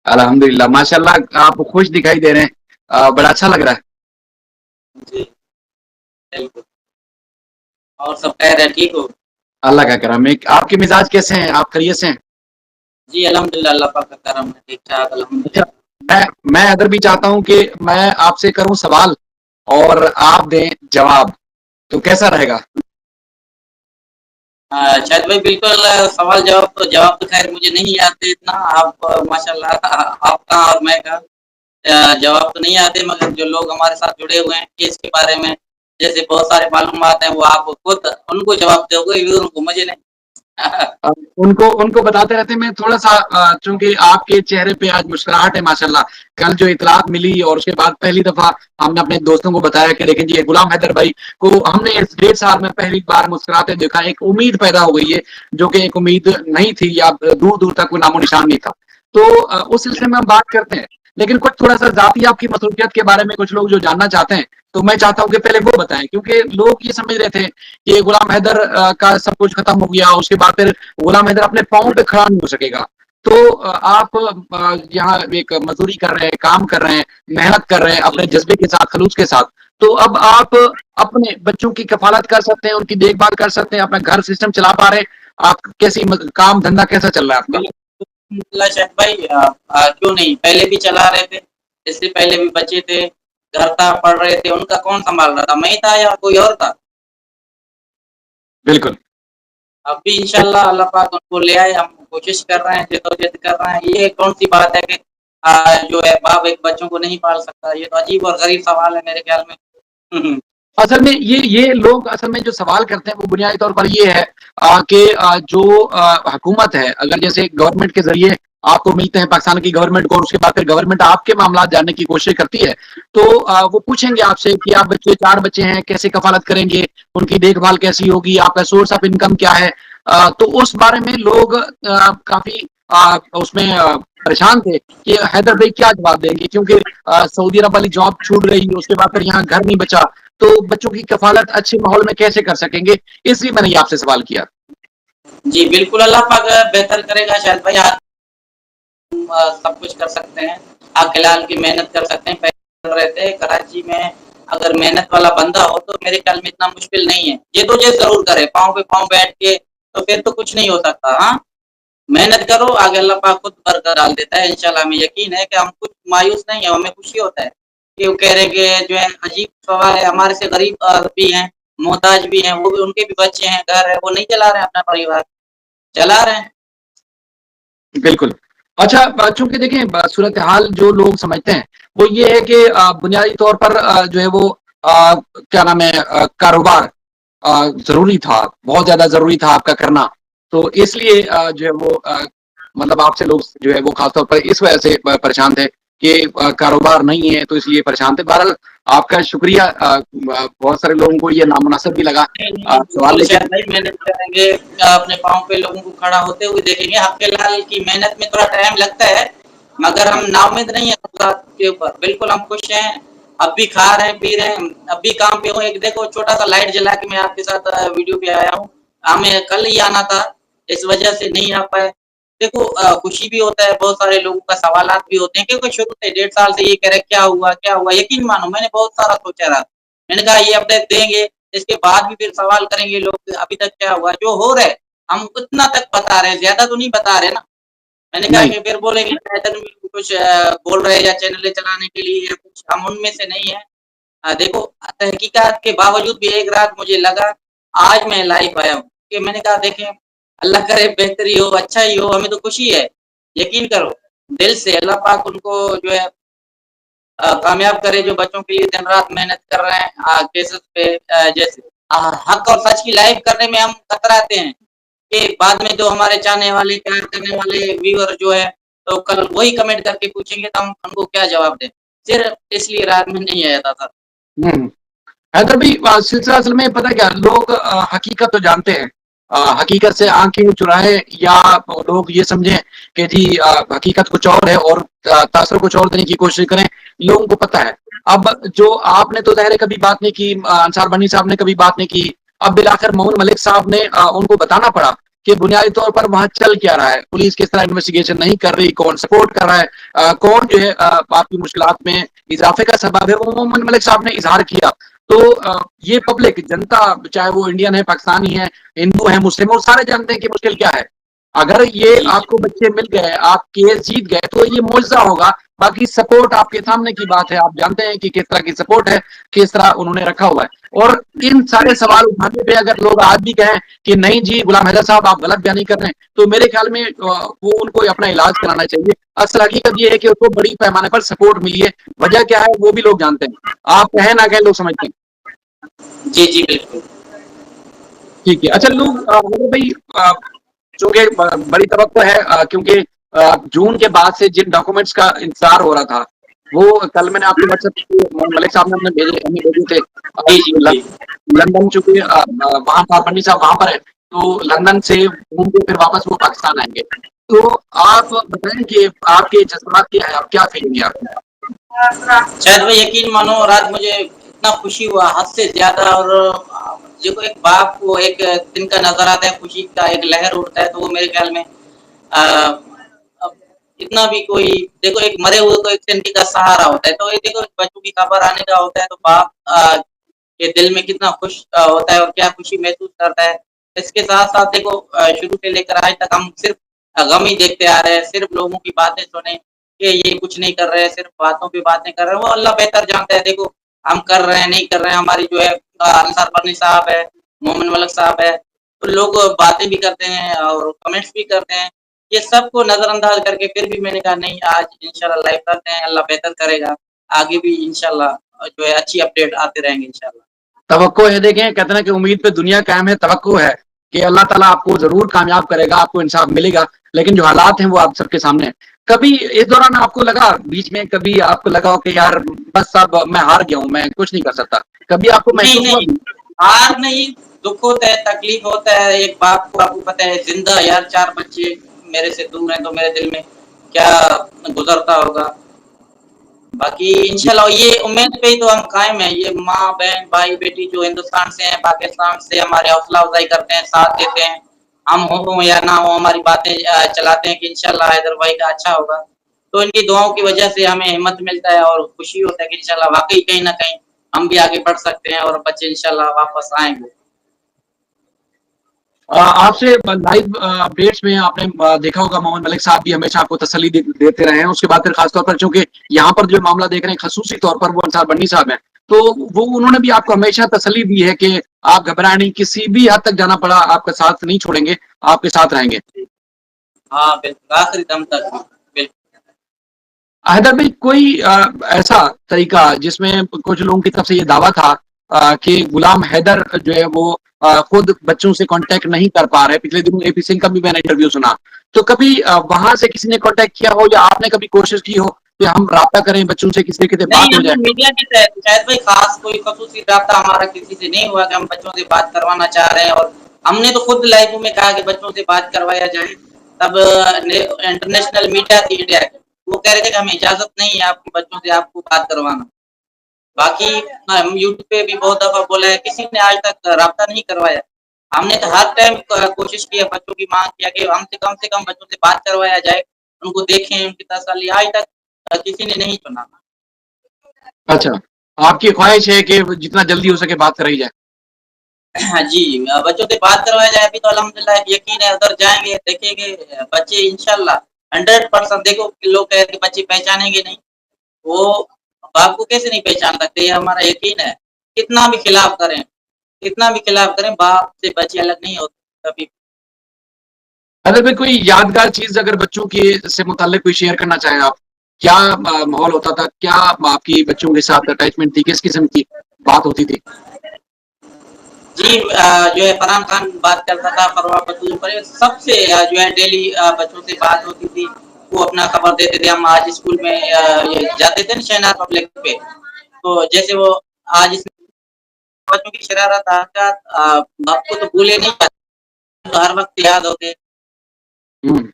अल्हम्दुलिल्लाह, माशाल्लाह आप खुश दिखाई दे रहे हैं। बड़ा अच्छा लग रहा है। जी, बिल्कुल। और सब खैर है, ठीक हो? अल्लाह का करम है। आपके मिजाज कैसे हैं? आप खैरियत से हैं? जी, अल्हम्दुलिल्लाह अल्लाह पाक का करम है, ठीक-ठाक अच्छा, अल्हम्दुलिल्लाह। मैं अगर भी चाहता हूँ कि मैं आपसे करूँ सवाल और आप दें जवाब, तो कैसा रहेगा? शायद भाई बिल्कुल जवाब तो ख़ैर मुझे नहीं आते इतना, आप माशाल्लाह आपका और मैं का जवाब तो नहीं आते मगर जो लोग हमारे साथ जुड़े हुए हैं केस के बारे में, जैसे बहुत सारे मालूमात हैं वो आप खुद उनको जवाब दोगे, उनको मुझे नहीं। अ, उनको उनको बताते रहते हैं। मैं थोड़ा-सा चूँकि आपके चेहरे पे आज मुस्कुराहट है माशाल्लाह। कल जो इत्तलात मिली और उसके बाद पहली दफ़ा हमने अपने दोस्तों को बताया कि देखें जी, ये गुलाम हैदर भाई को हमने इस डेढ़ साल में पहली बार मुस्कुराते देखा। एक उम्मीद पैदा हो गई है, जो कि एक उम्मीद नहीं थी या दूर-दूर तक कोई नामो-निशान नहीं था। तो उस सिलसिले में हम बात करते हैं। लेकिन कुछ थोड़ा-सा ज़ाती आपकी मसरूफ़ियत के बारे में कुछ लोग जो जानना चाहते हैं, तो मैं चाहता हूँ कि पहले वो बताएँ, क्योंकि लोग ये समझ रहे थे कि गुलाम हैदर का सब कुछ खत्म हो गया, उसके बाद फिर गुलाम हैदर अपने पाँव पे खड़ा नहीं हो सकेगा। तो आप यहाँ एक मज़दूरी कर रहे हैं, काम कर रहे हैं, मेहनत कर रहे हैं अपने जज़्बे के साथ, खलूस के साथ। तो अब आप अपने बच्चों की कफ़ालत कर सकते हैं, उनकी देखभाल कर सकते हैं, अपना घर सिस्टम चला पा रहे हैं। आप कैसी मज काम धंधा कैसा चल रहा है आपका? बिल्कुल शायद भाई क्यों नहीं, पहले भी चला रहे थे, इससे पहले भी बच्चे थे, घर था, पढ़ रहे थे, उनका कौन सँभाल रहा था, मैं ही था या कोई और था? बिल्कुल। अब भी इंशाल्लाह अल्लाह पाक उनको ले आए, हम कोशिश कर रहे हैं, जद्दोजहद कर रहे हैं। ये कौन-सी बात है कि जो है बाप एक बच्चों को नहीं पाल सकता, ये तो अजीब और गरीब सवाल है मेरे ख्याल में। हुँ, हुँ। असल में ये लोग असल में जो सवाल करते हैं वो बुनियादी तौर पर ये है कि जो हुकूमत है, अगर जैसे गवर्नमेंट के ज़रिए आपको मिलते हैं पाकिस्तान की गवर्नमेंट को और उसके बाद फिर गवर्नमेंट आपके मामलात जानने की कोशिश करती है, तो वो पूछेंगे आपसे कि आप बच्चे 4 बच्चे हैं, कैसे कफ़ालत करेंगे? उनकी देखभाल कैसी होगी? आपका सोर्स ऑफ इनकम क्या है? तो उस बारे में लोग काफ़ी उसमें परेशान थे कि हैदर भाई क्या जवाब देंगे? क्योंकि सऊदी अरब वाली जॉब छूट गई, उसके बाद फिर यहाँ घर नहीं बचा। तो बच्चों की कफ़ालत अच्छे माहौल में कैसे कर सकेंगे? इसलिए मैंने ये आपसे सवाल किया। जी, बिल्कुल अल्लाह पाक बेहतर करेगा शायद भाई आप सब कुछ कर सकते हैं। आप फ़िलहाल की मेहनत कर सकते हैं, पहले रहे थे कराची में अगर मेहनत वाला बंदा हो तो मेरे ख्याल में इतना मुश्किल नहीं है। जद्दोजहद ज़रूर करे, पाँव पे पाँव बैठ के तो फिर तो कुछ नहीं हो सकता, हाँ? मेहनत करो, आगे अल्लाह पाक खुद बरकत डाल देता है इंशाल्लाह हमें यकीन है कि हम कुछ मायूस नहीं है, हमें खुशी होता है कि वो कह रहे हैं कि जो है अजीब सवाल है, हमारे से गरीब भी हैं, मोहताज भी हैं, वो भी उनके भी बच्चे हैं, घर है, वो नहीं चला रहे हैं अपना परिवार, चला रहे हैं। बिल्कुल। अच्छा, चूँकि देखें सूरत-ए-हाल जो लोग समझते हैं, वो ये है कि बुनियादी तौर पर जो है वो क्या नाम है कारोबार ज़रूरी था, बहुत ज़्यादा ज़रूरी था आपका करना। तो इसलिए जो है वो मतलब आपसे लोग जो है वो ख़ास तौर पर इस वजह से परेशान थे कि कारोबार नहीं है, तो इसलिए परेशान थे। बहरहाल आपका शुक्रिया। बहुत सारे लोगों को ये नामुनासिब भी लगा नहीं, नहीं, सवाल, बिल्कुल शायद लेकिन भाई मेहनत करेंगे, अपने पाँव पे लोगों को खड़ा होते हुए देखेंगे। अब फ़िलहाल की मेहनत में थोड़ा टाइम लगता है, मगर हम नाउम्मीद नहीं है खुदा के ऊपर। बिल्कुल हम खुश हैं, अब भी खा रहे हैं, पी रहे हैं, अब भी काम पे हूँ। एक देखो छोटा-सा लाइट जला के मैं आपके साथ वीडियो पे आया हूँ। हमें कल ही आना था, इस वजह से नहीं आ पाए। देखो खुशी भी होता है, बहुत सारे लोगों का सवालात भी होते हैं क्योंकि शुरू से डेढ़ साल से ये कह रहे हैं क्या हुआ, क्या हुआ? यकीन मानो मैंने बहुत सारा सोचा रहा। मैंने कहा ये अपडेट देंगे, इसके बाद भी फिर सवाल करेंगे लोग अभी तक क्या हुआ? जो हो रहा है, हम उतना तक बता रहे हैं, ज़्यादा तो नहीं बता रहे ना। मैंने कहा नहीं। कि फिर बोलेंगे शायद हम कुछ बोल रहे हैं या चैनलें चलाने के लिए या कुछ, हम उनमें से नहीं हैं। देखो तहकीकात के बावजूद भी एक रात मुझे लगा, आज मैं लाइव आया हूँ कि मैंने कहा देखें, अल्लाह करे बेहतरी हो, अच्छा ही हो, हमें तो खुशी है। यकीन करो, दिल से अल्लाह पाक उनको जो है कामयाब करे जो बच्चों के लिए दिन-रात मेहनत कर रहे हैं केसेस पे जैसे हक और सच की लाइव करने में हम कतराते हैं कि बाद में जो हमारे चाहने वाले, प्यार करने वाले व्यूअर जो है, तो कल वही कमेंट करके पूछेंगे तो हम उनको क्या जवाब दें? सिर्फ़ इसलिए रात में नहीं आया था। हुँ। हैदर भाई, सिलसिला असल में पता है क्या, लोग हकीकत तो जानते हैं। हकीकत से आंखें चुराए या लोग ये समझें कि जी हकीकत कुछ और है और तासुर कुछ और देने की कोशिश करें, लोगों को पता है। अब जो आपने तो ज़ाहिर है कभी बात नहीं की, अंसार बनी साहब ने कभी बात नहीं की। अब बिलाखिर मोहन मलिक साहब ने उनको बताना पड़ा कि बुनियादी तौर पर वहाँ चल क्या रहा है, पुलिस किस तरह इन्वेस्टिगेशन नहीं कर रही, कौन सपोर्ट कर रहा है, कौन जो है आपकी मुश्किलात में इजाफे का सबब है, वो मोहम्मद मलिक साहब ने इजहार किया। तो ये पब्लिक जनता, चाहे वो इंडियन है, पाकिस्तानी है, हिंदू है, मुस्लिम, वो सारे जानते हैं कि मुश्किल क्या है। अगर ये जी, जी। आपको बच्चे मिल गए, आप केस जीत गए, तो ये मुआवजा होगा। बाकी सपोर्ट आपके सामने की बात है, आप जानते हैं कि किस तरह की सपोर्ट है, किस तरह उन्होंने रखा हुआ है। और इन सारे सवाल उठाने पे अगर लोग आज भी कहें कि नहीं जी गुलाम हैदर साहब आप गलत बयानी कर रहे हैं, तो मेरे ख्याल में वो उनको अपना इलाज कराना चाहिए। असल हकीकत ये है कि उसको बड़ी पैमाने पर सपोर्ट मिली है। वजह क्या है वो भी लोग जानते हैं, आप कहें ना कहें लोग समझते हैं। जी, जी, बिल्कुल। ठीक है, अच्छा लोग अगर भाई चूंकि बड़ी तवक्को है, क्योंकि जून के बाद से जिन डॉक्यूमेंट्स का इंतजार हो रहा था, वो कल मैंने आपके व्हाट्सएप पे मलिक साहब ने हमें भेजे थे। जी, जी, जी। लंदन चूंकि वहां था, पंडित साहब वहां पर है, तो लंदन से घूम के फिर वापस वो पाकिस्तान आएंगे। तो आप बताएं कि आपके जज्बात क्या है, आप क्या फीलिंग है आपकी? शायद भाई यकीन मानो, और आज मुझे इतना खुशी हुआ हद से ज़्यादा। और देखो, एक बाप को एक दिन का नज़र आता है, खुशी का एक लहर उठता है, तो वो मेरे ख्याल में अ, अब इतना भी कोई, देखो एक मरे हुए को एक सेंटी का सहारा होता है, तो ये देखो बच्चों की खबर आने का होता है, तो बाप के दिल में कितना खुश होता है और क्या खुशी महसूस करता है। इसके साथ-साथ देखो, शुरू से लेकर आज तक हम सिर्फ़ गम ही देखते आ रहे हैं, सिर्फ़ लोगों की बातें सुने कि ये कुछ नहीं कर रहे, सिर्फ़ बातों पे बातें कर रहे हैं, वो अल्लाह बेहतर जानता है। देखो, हम कर रहे हैं, नहीं कर रहे हैं, हमारी जो है अंसार बर्नी साहब है, मोमिन मलिक साहब है, तो लोग बातें भी करते हैं और कमेंट्स भी करते हैं। ये सबको नज़रअंदाज करके फिर भी मैंने कहा नहीं, आज इंशाल्लाह लाइव करते हैं, अल्लाह बेहतर करेगा। आगे भी इंशाल्लाह जो है अच्छी अपडेट आते रहेंगे इंशाल्लाह। तवक्को है, देखें कहते हैं ना कि उम्मीद पे दुनिया कायम है, तवक्को है कि अल्लाह ताला आपको ज़रूर कामयाब करेगा, आपको इंसाफ मिलेगा। लेकिन जो हालात हैं वो आप सबके सामने हैं। कभी इस दौरान आपको लगा, बीच में कभी आपको लगा हो कि यार बस अब मैं हार गया हूँ, मैं कुछ नहीं कर सकता? कभी आपको नहीं, महसूस हुआ? नहीं, हार नहीं, दुःख होता है, तकलीफ होता है। एक बाप को आपको पता है, ज़िंदा यार 4 बच्चे मेरे से दूर हैं, तो मेरे दिल में क्या गुज़रता होगा। बाकी इंशाल्लाह ये उम्मीद पे ही तो हम कायम हैं। ये माँ, बहन, भाई-बेटी जो हिंदुस्तान से हैं, पाकिस्तान से हमारी हौसला अफ़ज़ाई करते हैं, साथ देते हैं। हम हों या ना हों, हमारी बातें चलाते हैं कि इंशाल्लाह हैदर भाई का अच्छा होगा। तो इनकी दुआओं की वजह से हमें हिम्मत मिलता है और खुशी होता है कि इंशाल्लाह वाक़ई कहीं न कहीं हम भी आगे बढ़ सकते हैं और बच्चे इंशाल्लाह वापस आएँगे। आपसे लाइव अपडेट्स में आपने देखा होगा मोहम्मद मलिक साहब भी हमेशा आपको तसल्ली देते रहे हैं। उसके बाद फिर खासतौर पर चूंकि यहाँ पर जो मामला देख रहे हैं खसूसी तौर पर वो अंसार बन्नी साहब हैं, तो वो उन्होंने भी आपको हमेशा तसल्ली दी है कि आप घबराएं नहीं, किसी भी हद तक जाना पड़ा आपका साथ नहीं छोड़ेंगे, आपके साथ रहेंगे। हाँ, बिल्कुल, आखिरी दम तक। बिल्कुल। हैदर भाई, कोई ऐसा तरीका जिसमें कुछ लोगों की तरफ से ये दावा था कि गुलाम हैदर जो है वो खुद बच्चों से कांटेक्ट नहीं कर पा रहे। पिछले दिनों एपी सिंह का भी मैंने इंटरव्यू सुना। तो कभी वहां से किसी ने कांटेक्ट किया हो या आपने कभी कोशिश की हो कि हम राब्ता करें बच्चों से, किसी से नहीं, बात हो हमने जाए? मीडिया के तहत शायद भाई ख़ास कोई ख़ुसूसी राब्ता हमारा किसी से नहीं हुआ कि हम बच्चों से बात करवाना चाह रहे हैं, और हमने तो खुद लाइव में कहा कि बच्चों से बात करवाया जाए। तब ने इंटरनेशनल मीडिया थी इंडिया की, वो कह रहे थे कि हमें इजाज़त नहीं है आपके बच्चों से आपको बात करवाना। बाकी हम यूट्यूब पे भी बहुत दफ़ा बोला है, किसी ने आज तक राब्ता नहीं करवाया। हमने तो हर टाइम कोशिश की है, बच्चों की माँग किया कि हमसे कम से कम बच्चों से बात करवाया जाए, उनको देखें, उनकी तसल्ली। आज तक किसी ने नहीं सुना। अच्छा, आपकी ख्वाहिश है कि जितना जल्दी हो सके बात कराई जाए। हाँ जी, बच्चों से बात करवाया जाए। अभी तो अल्हम्दुलिल्लाह यकीन है, उधर जाएँगे, देखेंगे बच्चे इंशाल्लाह 100% देखो कि लोग कह रहे हैं कि बच्चे पहचानेंगे नहीं, वो बाप को कैसे नहीं पहचान सकते, ये हमारा यकीन है। कितना भी खिलाफ करें, कितना भी खिलाफ करें, बाप से बच्चे अलग नहीं होते कभी। अगर भाई कोई यादगार चीज अगर बच्चों की से मुताल्लिक कोई शेयर करना चाहें आप, क्या माहौल होता था, क्या आपकी बच्चों के साथ अटैचमेंट थी, किस किस्म की बात होती थी? जी, जो है फरहान खान बात करता था, परवा बतूल पर सबसे जो है डेली बच्चों से बात होती थी। वो अपना खबर देते थे। हम आज स्कूल में ये जाते थे ना शहनाज पब्लिक पे, तो जैसे वो आज इस बच्चों की शरारत हरकत आपको तो भूले नहीं पाते, तो हर वक़्त याद होते। हम्म।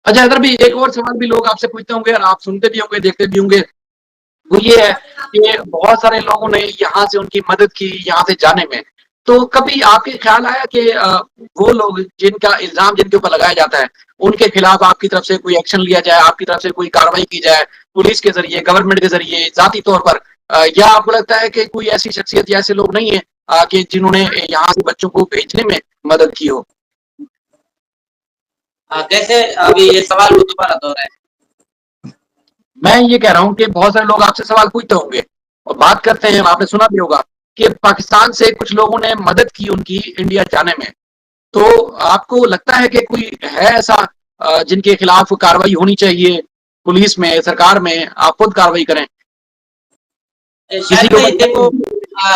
अच्छा, अगर भी एक और सवाल भी लोग आपसे पूछते होंगे और आप सुनते भी होंगे, देखते भी होंगे, वो ये है कि बहुत सारे लोगों ने यहाँ से उनकी मदद की यहाँ से जाने में। तो कभी आपके ख्याल आया कि वो लोग जिनका इल्ज़ाम जिनके ऊपर लगाया जाता है, उनके खिलाफ आपकी तरफ से कोई एक्शन लिया जाए, आपकी तरफ से कोई कार्रवाई की जाए, पुलिस के ज़रिए, गवर्नमेंट के ज़रिए, ज़ाती तौर पर या आपको लगता है कि कोई ऐसी शख्सियत या ऐसे लोग नहीं है कि जिन्होंने यहाँ से बच्चों को भेजने में मदद की हो? कैसे अभी ये सवाल को दोबारा दोहराएँ? मैं ये कह रहा हूँ कि बहुत सारे लोग आपसे सवाल पूछते होंगे और बात करते हैं, आपने सुना भी होगा कि पाकिस्तान से कुछ लोगों ने मदद की उनकी इंडिया जाने में। तो आपको लगता है कि कोई है ऐसा जिनके खिलाफ कार्रवाई होनी चाहिए पुलिस में, सरकार में, आप खुद कार्रवाई करें? किसी शायद के कोई ऊपर देखो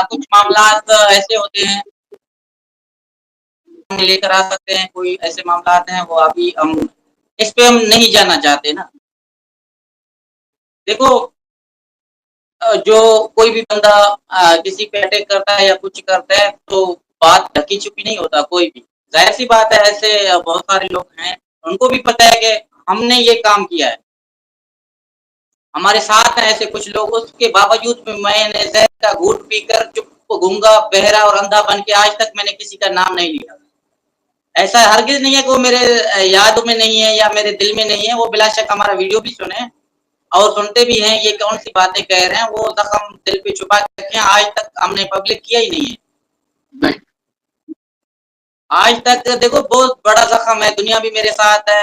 कुछ मामलात ऐसे होते हैं लेकर आ सकते हैं, कोई ऐसे मामलात हैं वो अभी हम इस पे हम नहीं जाना चाहते ना। देखो जो कोई भी बंदा किसी पे अटैक करता है या कुछ करता है तो बात ढकी-छुपी नहीं होता कोई भी। ज़ाहिर-सी बात है ऐसे बहुत सारे लोग हैं, उनको भी पता है कि हमने ये काम किया है। हमारे साथ हैं ऐसे कुछ लोग उसके बावजूद भी मैंने ज़हर का घूँट पीकर चुप, गूँगा, बहरा और अंधा बन के आज तक मैंने किसी का नाम नहीं लिया। ऐसा हरगिज़ नहीं है कि वो मेरे याद में नहीं है या मेरे दिल में नहीं है, वो बिलाशक हमारा वीडियो भी सुने और सुनते भी हैं, ये कौन-सी बातें कह रहे हैं, वो ज़ख्म दिल पे छुपा के रखे हैं, आज तक हमने पब्लिक किया ही नहीं है। नहीं। आज तक देखो बहुत बड़ा ज़ख्म है, दुनिया भी मेरे साथ है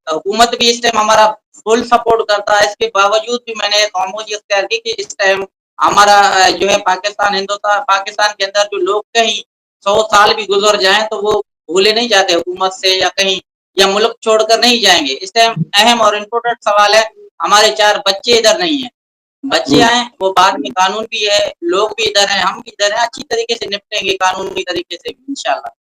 हुकूमत भी इस टाइम हमारा फुल सपोर्ट करता है, इसके बावजूद भी मैंने खामोशी इख्तियार की कि इस टाइम हमारा जो है पाकिस्तान के अंदर जो लोग कहीं 100 साल भी गुज़र जाएँ तो वो भूले नहीं जाते हुकूमत से या कहीं या मुल्क छोड़कर नहीं जाएँगे। इस टाइम अहम और इम्पोर्टेंट सवाल है, हमारे 4 बच्चे इधर नहीं हैं। बच्चे हुँ। आएँ, वो बाद में कानून भी है, लोग भी इधर हैं, हम भी इधर हैं, अच्छी तरीके से निपटेंगे कानूनी तरीके से इंशाल्लाह।